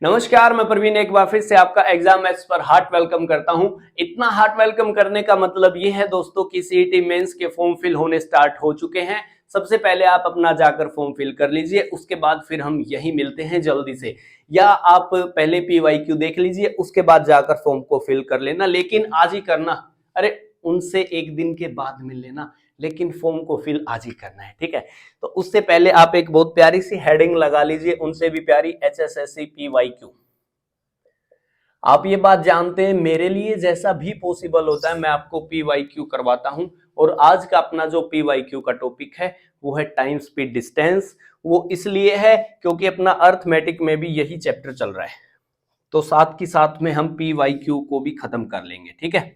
नमस्कार, मैं प्रवीण एक बार फिर से आपका एग्जाम मैथ्स पर हार्ट वेलकम करता हूं। इतना हार्ट वेलकम करने का मतलब ये है दोस्तों कि सीईटी मेंस के फॉर्म फिल होने स्टार्ट हो चुके हैं। सबसे पहले आप अपना जाकर फॉर्म फिल कर लीजिए, उसके बाद फिर हम यही मिलते हैं जल्दी से, या आप पहले पीवाईक्यू देख लीजिए, उसके बाद जाकर फॉर्म को फिल कर लेना, लेकिन आज ही करना। अरे उनसे एक दिन के बाद मिल लेना, लेकिन फॉर्म को फिल आज ही करना है, ठीक है। तो उससे पहले आप एक बहुत प्यारी सी हेडिंग लगा लीजिए, उनसे भी प्यारी, HSSC PYQ। आप ये बात जानते हैं, मेरे लिए जैसा भी पॉसिबल होता है मैं आपको PYQ करवाता हूं। और आज का अपना जो PYQ का टॉपिक है वो है टाइम स्पीड डिस्टेंस। वो इसलिए है क्योंकि अपना अर्थमेटिक में भी यही चैप्टर चल रहा है, तो साथ की साथ में हम PYQ को भी खत्म कर लेंगे, ठीक है।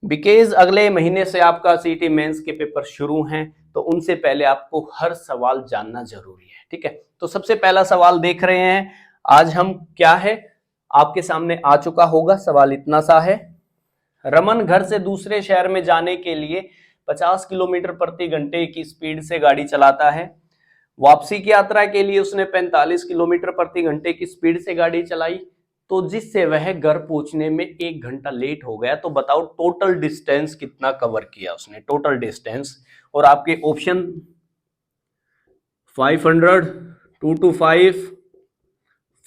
बिकॉज अगले महीने से आपका सीईटी मेंस के पेपर शुरू हैं, तो उनसे पहले आपको हर सवाल जानना जरूरी है, ठीक है। तो सबसे पहला सवाल देख रहे हैं आज हम, क्या है आपके सामने आ चुका होगा। सवाल इतना सा है, रमन घर से दूसरे शहर में जाने के लिए 50 किलोमीटर प्रति घंटे की स्पीड से गाड़ी चलाता है। वापसी की यात्रा के लिए उसने 45 किलोमीटर प्रति घंटे की स्पीड से गाड़ी चलाई, तो जिससे वह घर पहुंचने में 1 घंटा लेट हो गया। तो बताओ टोटल डिस्टेंस कितना कवर किया उसने, टोटल डिस्टेंस। और आपके ऑप्शन 500, 225,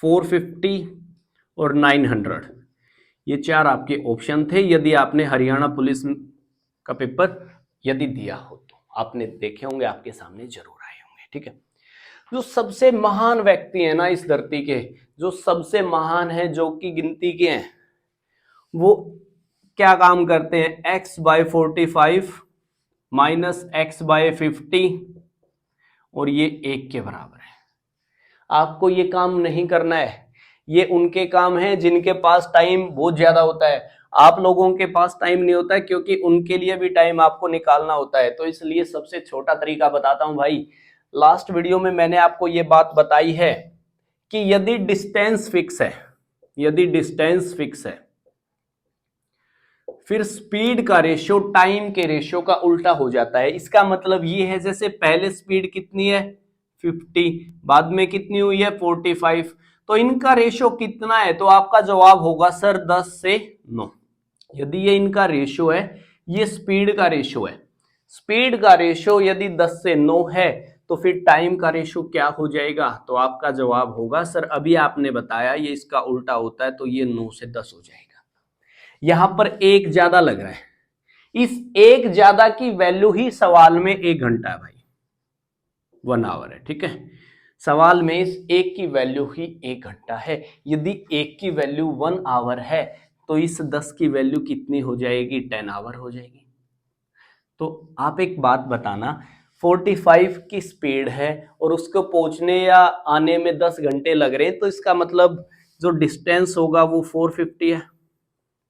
450 और 900, ये चार आपके ऑप्शन थे। यदि आपने हरियाणा पुलिस का पेपर यदि दिया हो तो आपने देखे होंगे, आपके सामने जरूर आए होंगे, ठीक है। जो सबसे महान व्यक्ति है ना इस धरती के, जो सबसे महान है, जो कि गिनती के हैं, वो क्या काम करते हैं, x/45 माइनस x/50 और ये 1 के बराबर है। आपको ये काम नहीं करना है, ये उनके काम है जिनके पास टाइम बहुत ज्यादा होता है। आप लोगों के पास टाइम नहीं होता है, क्योंकि उनके लिए भी टाइम आपको निकालना होता है। तो इसलिए सबसे छोटा तरीका बताता हूं भाई। लास्ट वीडियो में मैंने आपको ये बात बताई है कि यदि डिस्टेंस फिक्स है, यदि डिस्टेंस फिक्स है, फिर स्पीड का रेशियो टाइम के रेशियो का उल्टा हो जाता है। इसका मतलब ये है, जैसे पहले स्पीड कितनी है 50, बाद में कितनी हुई है 45, तो इनका रेशियो कितना है। तो आपका जवाब होगा सर 10 से 9। यदि ये इनका रेशियो है, ये स्पीड का रेशियो है, स्पीड का रेशियो यदि 10 से 9 है, तो फिर टाइम का रेशियो क्या हो जाएगा। तो आपका जवाब होगा सर, अभी आपने बताया ये इसका उल्टा होता है, तो ये 9 से 10 हो जाएगा। यहां पर एक ज्यादा लग रहा है, इस एक ज्यादा की वैल्यू ही सवाल में 1 घंटा है भाई, 1 आवर है, ठीक है। सवाल में इस एक की वैल्यू ही 1 घंटा है। यदि एक की वैल्यू 1 आवर है, तो इस 10 की वैल्यू कितनी हो जाएगी, 10 आवर हो जाएगी। तो आप एक बात बताना, 45 की स्पीड है और उसको पहुंचने या आने में 10 घंटे लग रहे हैं, तो इसका मतलब जो डिस्टेंस होगा वो 450 है।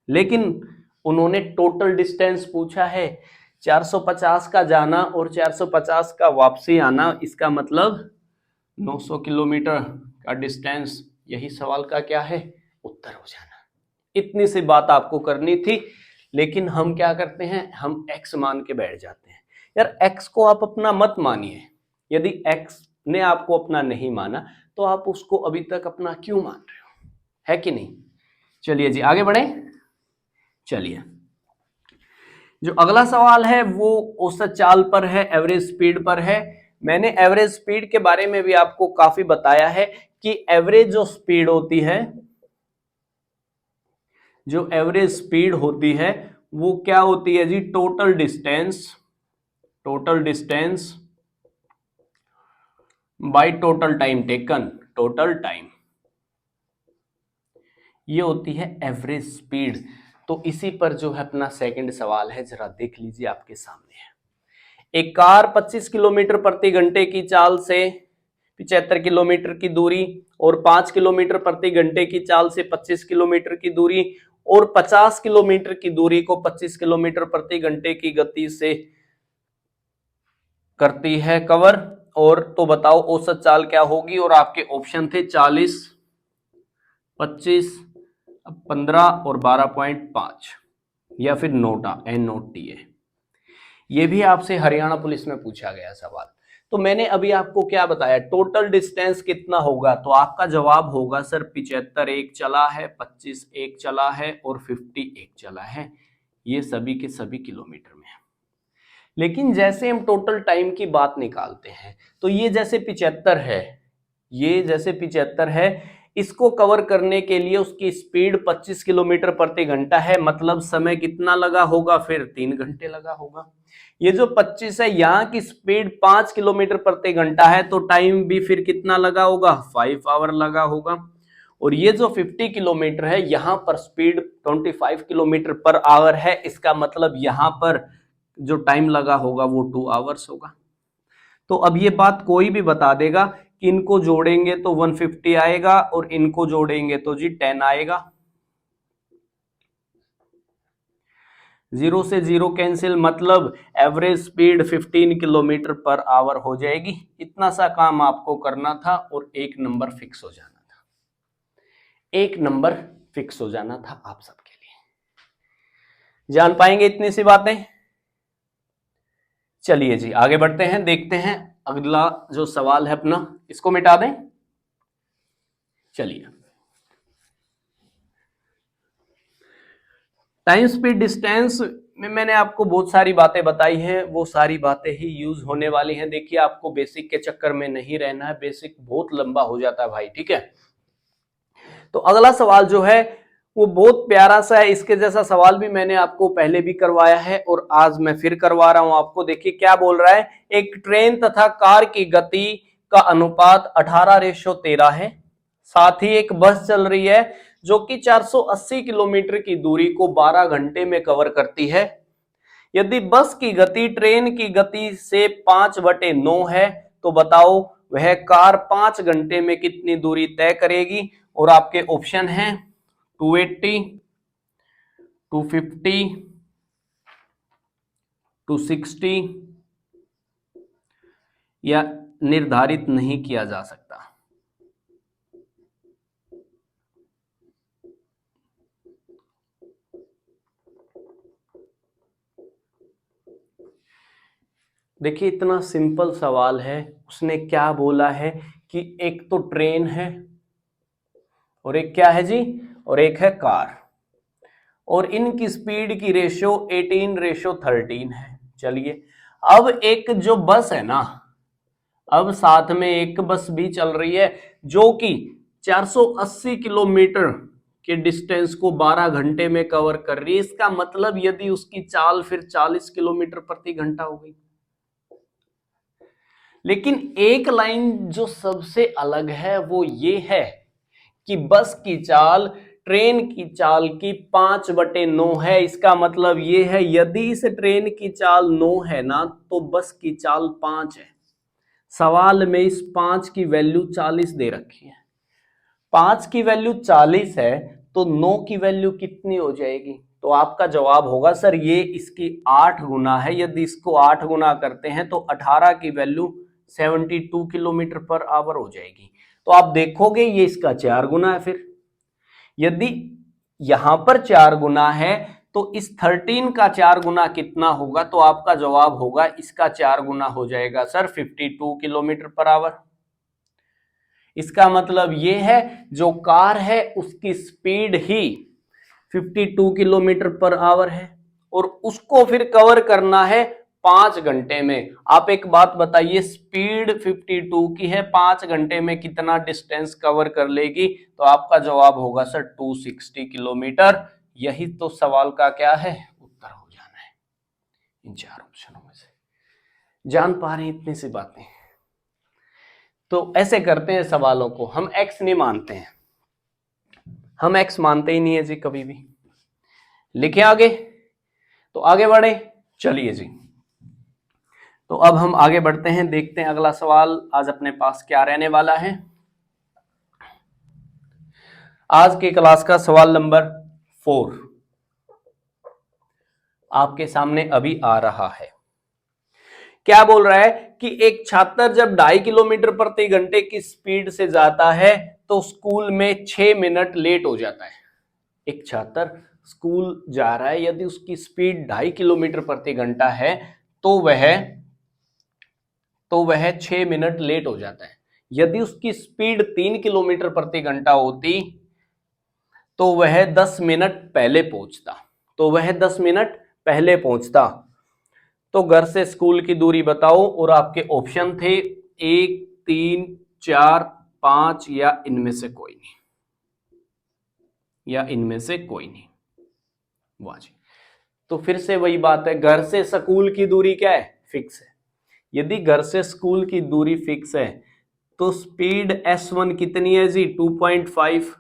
लेकिन उन्होंने टोटल डिस्टेंस पूछा है, 450 का जाना और 450 का वापसी आना, इसका मतलब 900 किलोमीटर का डिस्टेंस। यही सवाल का क्या है, उत्तर हो जाना। इतनी सी बात आपको करनी थी, लेकिन हम क्या करते हैं, हम x मान के बैठ जाते हैं। यार x को आप अपना मत मानिए, यदि x ने आपको अपना नहीं माना तो आप उसको अभी तक अपना क्यों मान रहे हो, है कि नहीं। चलिए जी आगे बढ़े। चलिए, जो अगला सवाल है वो औसत चाल पर है, एवरेज स्पीड पर है। मैंने एवरेज स्पीड के बारे में भी आपको काफी बताया है कि एवरेज जो स्पीड होती है, जो एवरेज स्पीड होती है वो क्या होती है जी, total distance, total distance by total time taken, total time, ये होती है एवरेज स्पीड। तो इसी पर जो है अपना सेकंड सवाल है, जरा देख लीजिए आपके सामने है। एक कार 25 किलोमीटर प्रति घंटे की चाल से 75 किलोमीटर की दूरी और 5 किलोमीटर प्रति घंटे की चाल से 25 किलोमीटर की दूरी और 50 किलोमीटर की दूरी को 25 किलोमीटर प्रति घंटे की गति से करती है कवर। और तो बताओ औसत चाल क्या होगी। और आपके ऑप्शन थे 40, 25, 15 और 12.5, या फिर नोटा NOTA। ये भी आपसे हरियाणा पुलिस में पूछा गया सवाल। तो मैंने अभी आपको क्या बताया, टोटल डिस्टेंस कितना होगा, तो आपका जवाब होगा सर 75 एक चला है, 25 एक चला है और 50 एक चला है। ये सभी के सभी किलोमीटर में है। लेकिन जैसे हम टोटल टाइम की बात निकालते हैं तो ये जैसे 75 है, ये जैसे 75 है, इसको कवर करने के लिए उसकी स्पीड 25 किलोमीटर प्रति घंटा है, मतलब समय कितना लगा होगा, फिर 3 घंटे लगा होगा। ये जो 25 है, यहाँ की स्पीड 5 किलोमीटर प्रति घंटा है, तो टाइम भी फिर कितना लगा होगा, 5 आवर लगा होगा। और ये जो 50 किलोमीटर है, यहाँ पर स्पीड 25 किलोमीटर पर आवर है, इसका मतलब यहाँ पर जो टाइम लगा होगा वो 2 आवर्स होगा। तो अब ये बात कोई भी बता देगा कि इनको जोड़ेंगे तो 150 आएगा और इनको जोड़ेंगे तो जी 10 आएगा। 0 से 0 कैंसिल, मतलब average speed 15 kilometre per hour हो जाएगी। इतना सा काम आपको करना था और एक नंबर फिक्स हो जाना था, एक नंबर फिक्स हो जाना था आप सबके लिए। जान पाएंगे इतनी सी बातें? चलिए जी आगे बढ़ते हैं, देखते हैं अगला जो सवाल है अपना, इसको मिटा दें। चलिए, टाइम स्पीड डिस्टेंस में मैंने आपको बहुत सारी बातें बताई हैं, वो सारी बातें ही यूज होने वाली हैं। देखिए आपको बेसिक के चक्कर में नहीं रहना है, बेसिक बहुत लंबा हो जाता है भाई, ठीक है। तो अगला सवाल जो है वो बहुत प्यारा सा है, इसके जैसा सवाल भी मैंने आपको पहले भी करवाया है और आज मैं फिर करवा रहा हूं आपको। देखिए क्या बोल रहा है, एक ट्रेन तथा कार की गति का अनुपात 18:13 है। साथ ही एक बस चल रही है जो कि 480 किलोमीटर की दूरी को 12 घंटे में कवर करती है। यदि बस की गति ट्रेन की गति से 5/9 है तो बताओ वह कार 5 घंटे में कितनी दूरी तय करेगी। और आपके ऑप्शन हैं 280, 250, 260 या निर्धारित नहीं किया जा सकता। देखिए इतना सिंपल सवाल है, उसने क्या बोला है कि एक तो ट्रेन है और एक क्या है जी, और एक है कार, और इनकी स्पीड की रेशियो 18:13 है। चलिए अब एक जो बस है ना, अब साथ में एक बस भी चल रही है जो कि 480 किलोमीटर के डिस्टेंस को 12 घंटे में कवर कर रही है। इसका मतलब यदि उसकी चाल फिर 40 किलोमीटर प्रति घंटा हो गई। लेकिन एक लाइन जो सबसे अलग है वो ये है कि बस की चाल ट्रेन की चाल की 5/9 है। इसका मतलब ये है यदि इस ट्रेन की चाल 9 है ना तो बस की चाल 5 है। सवाल में इस 5 की वैल्यू 40 दे रखी है। 5 की वैल्यू 40 है तो 9 की वैल्यू कितनी हो जाएगी? तो आपका जवाब होगा सर ये इसकी 8 गुना है। यदि इसको 8 गुना करते हैं तो 18 की वैल्यू 72 किलोमीटर पर आवर हो जाएगी। तो आप देखोगे ये इसका 4 गुना है। फिर यदि यहां पर 4 गुना है तो इस 13 का 4 गुना कितना होगा? तो आपका जवाब होगा इसका 4 गुना हो जाएगा सर 52 किलोमीटर पर आवर। इसका मतलब ये है जो कार है उसकी स्पीड ही 52 किलोमीटर पर आवर है और उसको फिर कवर करना है 5 घंटे में। आप एक बात बताइए, स्पीड 52 की है, 5 घंटे में कितना डिस्टेंस कवर कर लेगी? तो आपका जवाब होगा सर 260 किलोमीटर। यही तो सवाल का क्या है, उत्तर हो जाना है इन 4 ऑप्शनों में से। जान पा रहे हैं इतनी सी बातें? तो ऐसे करते हैं सवालों को, हम एक्स नहीं मानते हैं, हम एक्स मानते ही नहीं है जी कभी भी। लिखे आगे, तो आगे बढ़े। चलिए जी, तो अब हम आगे बढ़ते हैं, देखते हैं अगला सवाल आज अपने पास क्या रहने वाला है। आज की क्लास का सवाल नंबर 4 आपके सामने अभी आ रहा है। क्या बोल रहा है कि एक छात्र जब 2.5 किलोमीटर प्रति घंटे की स्पीड से जाता है तो स्कूल में 6 मिनट लेट हो जाता है। एक छात्र स्कूल जा रहा है, यदि उसकी स्पीड 2.5 किलोमीटर प्रति घंटा है तो वह तो वह 6 मिनट लेट हो जाता है। यदि उसकी स्पीड 3 किलोमीटर प्रति घंटा होती तो वह 10 मिनट पहले पहुंचता। तो घर से स्कूल की दूरी बताओ और आपके ऑप्शन थे 1, 3, 4, 5 या इनमें से कोई नहीं। वाह जी। तो फिर से वही बात है, घर से स्कूल की दूरी क्या है? फिक्स है। यदि घर से स्कूल की दूरी फिक्स है तो स्पीड S1 कितनी है जी? 2.5।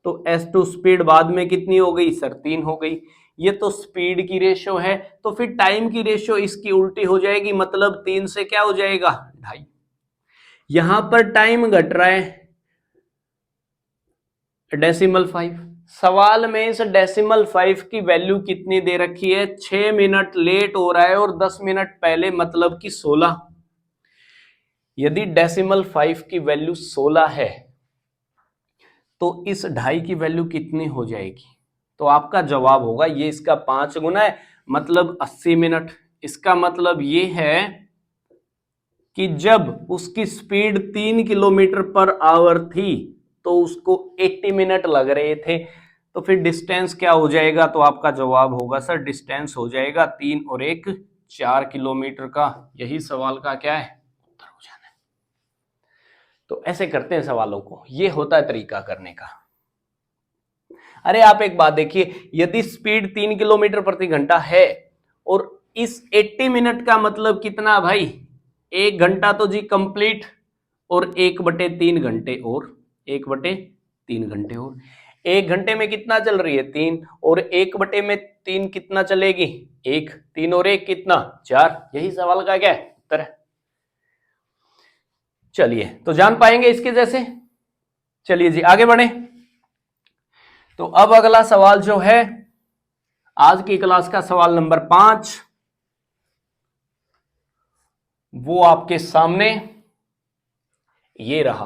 तो S2 स्पीड बाद में कितनी हो गई सर? 3 हो गई। ये तो स्पीड की रेशो है, तो फिर टाइम की रेशो इसकी उल्टी हो जाएगी, मतलब 3 से क्या हो जाएगा? 2.5। यहां पर टाइम घट रहा है डेसिमल 5। सवाल में इस डेसिमल 5 की वैल्यू कितनी दे रखी है? 6 मिनट लेट हो रहा है और 10 मिनट पहले, मतलब कि 16। यदि डेसिमल 5 की वैल्यू 16 है तो इस 2.5 की वैल्यू कितनी हो जाएगी? तो आपका जवाब होगा, ये इसका 5 गुना है, मतलब 80 मिनट। इसका मतलब ये है कि जब उसकी स्पीड 3 किलोमीटर पर आवर थी तो उसको 80 मिनट लग रहे थे। तो फिर डिस्टेंस क्या हो जाएगा? तो आपका जवाब होगा सर, डिस्टेंस हो जाएगा 3 और 1 4 किलोमीटर का। यही सवाल का क्या है? उत्तर हो जाना है। तो ऐसे करते हैं सवालों को, ये होता है तरीका करने का। अरे आप एक बात देखिए, यदि स्पीड 3 किलोमीटर प्रति घंटा है और इस 80 मिनट का मतलब कितना भाई? 1 घंटा तो जी कंप्लीट, और 1/3 घंटे और 1/3 घंटे और 1 घंटे में कितना चल रही है? 3, और 1/3 कितना चलेगी? 1। 3 और 1 कितना? 4। यही सवाल का क्या है? उत्तर है। चलिए, तो जान पाएंगे इसके जैसे। चलिए जी आगे बढ़े। तो अब अगला सवाल जो है आज की क्लास का सवाल नंबर 5, वो आपके सामने ये रहा।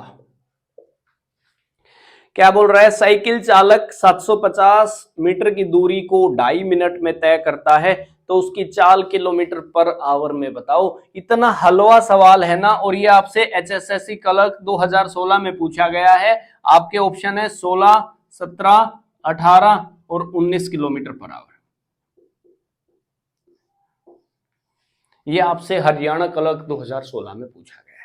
क्या बोल रहा है? साइकिल चालक 750 मीटर की दूरी को 2.5 मिनट में तय करता है, तो उसकी चाल किलोमीटर पर आवर में बताओ। इतना हलवा सवाल है ना, और ये आपसे HSSC क्लर्क 2016 में पूछा गया है। आपके ऑप्शन है 16, 17, 18 और 19 किलोमीटर पर आवर। ये आपसे हरियाणा क्लर्क 2016 में पूछा गया है।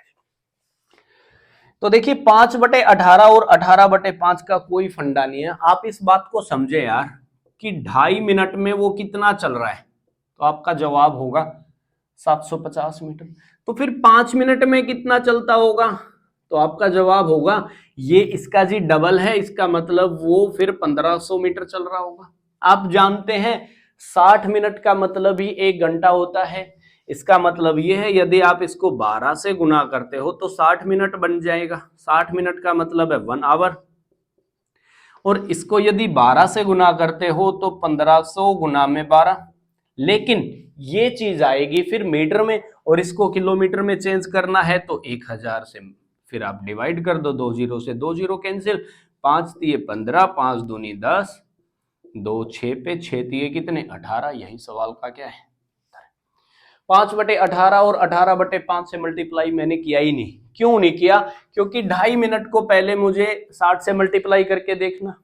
तो देखिए 5/18 और 18/5 का कोई फंडा नहीं है। आप इस बात को समझे यार कि 2.5 मिनट में वो कितना चल रहा है, तो आपका जवाब होगा 750 मीटर। तो फिर 5 मिनट में कितना चलता होगा? तो आपका जवाब होगा ये इसका जी डबल है, इसका मतलब वो फिर 1500 मीटर चल रहा होगा। आप जानते हैं 60 मिनट का मतलब ही 1 घंटा होता है। इसका मतलब ये है यदि आप इसको 12 से गुना करते हो तो 60 मिनट बन जाएगा। 60 मिनट का मतलब है 1 आवर, और इसको यदि 12 से गुना करते हो तो 1500 गुना में 12। लेकिन ये चीज आएगी फिर मीटर में, और इसको किलोमीटर में चेंज करना है तो 1000 से फिर आप डिवाइड कर दो। 2 जीरो से 2 जीरो कैंसिल, 5 तिये 15, 5 दूनी 10, 2 6 पे 6 तिये कितने? 18। यही सवाल का क्या है? 5/18 और 18/5 से मल्टीप्लाई मैंने किया ही नहीं। क्यों नहीं किया? क्योंकि 2.5 मिनट को पहले मुझे 60 से मल्टीप्लाई करके देखना,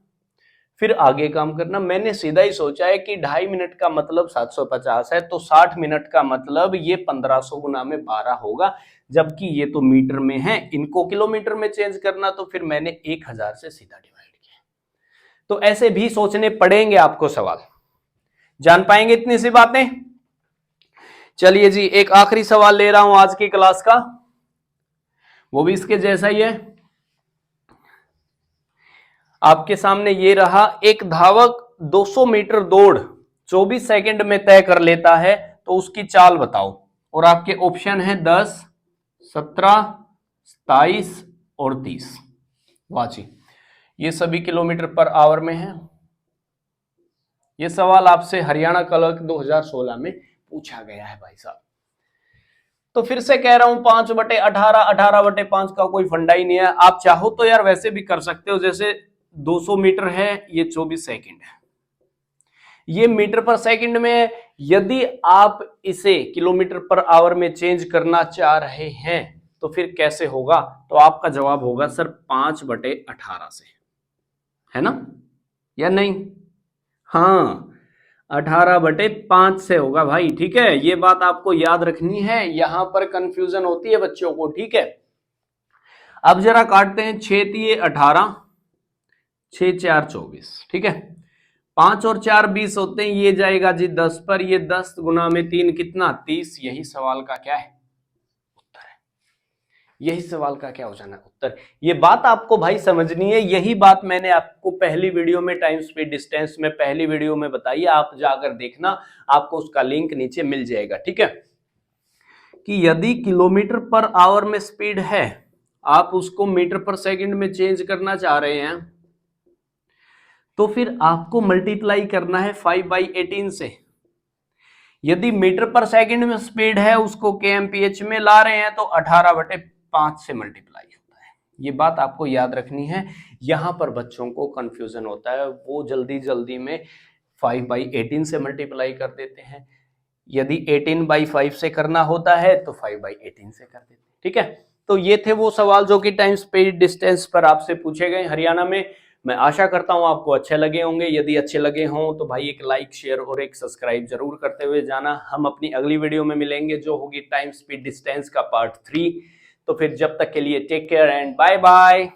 फिर आगे काम करना। मैंने सीधा ही सोचा है कि 2.5 मिनट का मतलब 750 है, तो 60 मिनट का मतलब ये 1500 गुना में 12 होगा, जबकि ये तो मीटर में है, इनको किलोमीटर में चेंज करना, तो फिर मैंने 1000 से सीधा डिवाइड किया। तो ऐसे भी सोचने पड़ेंगे आपको सवाल, जान पाएंगे इतनी सी बातें। चलिए जी एक आखिरी सवाल ले रहा हूं आज की क्लास का, वो भी इसके जैसा ही है। आपके सामने ये रहा, एक धावक 200 मीटर दौड़ 24 सेकंड में तय कर लेता है, तो उसकी चाल बताओ। और आपके ऑप्शन है 10, 17, 27 और 30। वाह जी, ये सभी किलोमीटर पर आवर में है। ये सवाल आपसे हरियाणा क्लर्क 2016 में पूछा गया है भाई साहब। तो फिर से कह रहा हूं 5/18, 18/5 का कोई फंडा ही नहीं है। आप चाहो तो यार वैसे भी कर सकते हो, जैसे 200 मीटर है, ये 24 सेकंड है, ये मीटर पर सेकंड में है। यदि आप इसे किलोमीटर पर आवर में चेंज करना चाह रहे हैं तो फिर कैसे होगा? तो आपका जवाब होगा सर 5/18 से, है ना या नहीं? हाँ, 18/5 से होगा भाई, ठीक है। ये बात आपको याद रखनी है, यहां पर कंफ्यूजन होती है बच्चों को, ठीक है। अब जरा काटते हैं, 6×3 = 18, 6×4 = 24, ठीक है। 5 और 4 20 होते हैं, ये जाएगा जी 10 पर, ये 10 गुना में 3 कितना 30। यही सवाल का क्या है उत्तर है, यही सवाल का क्या हो जाना उत्तर। ये बात आपको भाई समझनी है, यही बात मैंने आपको पहली वीडियो में टाइम स्पीड डिस्टेंस में पहली वीडियो में बताई, आप जाकर देखना, आपको उसका लिंक नीचे मिल जाएगा, ठीक है। कि यदि किलोमीटर पर आवर में स्पीड है, आप उसको मीटर पर सेकंड में चेंज करना चाह रहे हैं, तो फिर आपको मल्टीप्लाई करना है 5/18 से। यदि मीटर पर सेकंड में स्पीड है, उसको kmph में ला रहे हैं, तो 18/5 से मल्टीप्लाई होता है। ये बात आपको याद रखनी है, यहां पर बच्चों को कंफ्यूजन होता है, वो जल्दी जल्दी में 5/18 से मल्टीप्लाई कर देते हैं। यदि 18/5 से करना होता है तो 5/18 से कर देते हैं, ठीक है। तो ये थे वो सवाल जो कि टाइम स्पीड डिस्टेंस पर आपसे पूछे गए हरियाणा में। मैं आशा करता हूं आपको अच्छे लगे होंगे। यदि अच्छे लगे हों तो भाई एक लाइक, शेयर और एक सब्सक्राइब जरूर करते हुए जाना। हम अपनी अगली वीडियो में मिलेंगे जो होगी टाइम स्पीड डिस्टेंस का पार्ट 3। तो फिर जब तक के लिए take care and bye bye.